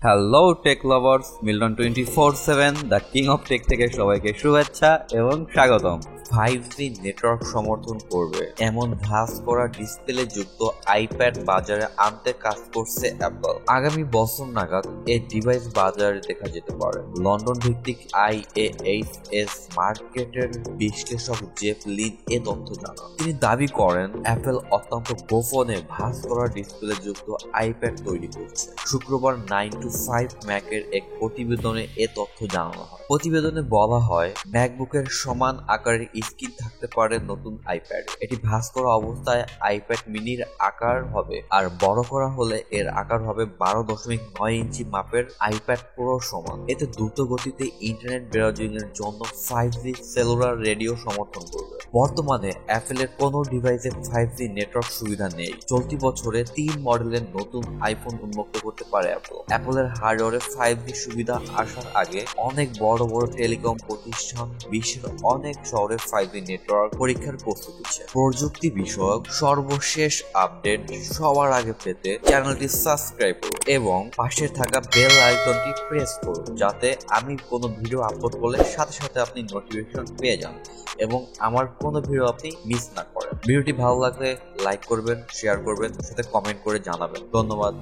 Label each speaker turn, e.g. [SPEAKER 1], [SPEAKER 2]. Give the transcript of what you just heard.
[SPEAKER 1] Hello tech lovers, Milton 24/7 the king of tech থেকে সবাইকে শুভেচ্ছা এবং স্বাগতম। 5G নেটওয়ার্ক সমর্থন করবে এমন ভাঁজ করা ডিসপ্লে যুক্ত আইপ্যাড বাজারে আনতে কাজ করছে অ্যাপল। আগামী বছর নাগাদ এই ডিভাইস বাজারে দেখা যেতে পারে। লন্ডন ভিত্তিক IAHS মার্কেটের বিশ্লেষক জেফ লিন এ তথ্য জানান। তিনি দাবি করেন অ্যাপল অত্যন্ত গোপনে ভাঁজ করা ডিসপ্লে যুক্ত আইপ্যাড তৈরি করছে। শুক্রবার 9 to 5 ম্যাকের এক প্রতিবেদনে এ তথ্য জানানো হয়। প্রতিবেদনে বলা হয় ম্যাকবুকের সমান আকারের স্ক্রিন থাকতে পারে নতুন আইপ্যাড। এটি ভাঁজ করা অবস্থায় আইপ্যাড মিনির আকার হবে, আর বড় করা হলে এর আকার হবে 12.9 ইঞ্চি মাপের আইপ্যাড প্রো সমান। এতে দ্রুত গতিতে ইন্টারনেট ব্রাউজিং এর জন্য 5G সেলুলার রেডিও সমর্থন করবে। বর্তমানে অ্যাপলের কোনো ডিভাইসে 5G নেটওয়ার্ক সুবিধা নেই। চলতি বছরে 3 মডেলের নতুন আইফোন উন্মুক্ত করতে পারে অ্যাপলের হার্ডওয়্যারে 5G সুবিধা আসার আগে অনেক বড় বড় টেলিকম প্রতিষ্ঠান বিশ্বের অনেক শহরে 5G নেটওয়ার্ক পরীক্ষার প্রস্তুতি নিচ্ছে। প্রযুক্তি বিষয়ক সর্বশেষ আপডেট সবার আগে পেতে চ্যানেলটি সাবস্ক্রাইব করুন এবং পাশে থাকা বেল আইকনটি প্রেস করুন, যাতে আমি কোনো ভিডিও আপলোড করলে সাথে সাথে আপনি নোটিফিকেশন পেয়ে যান এবং আমার কোনো ভিডিও আপনি মিস না করেন। ভিডিওটি ভালো লাগলে লাইক করবেন, শেয়ার করবেন, সাথে কমেন্ট করে জানাবেন। ধন্যবাদ।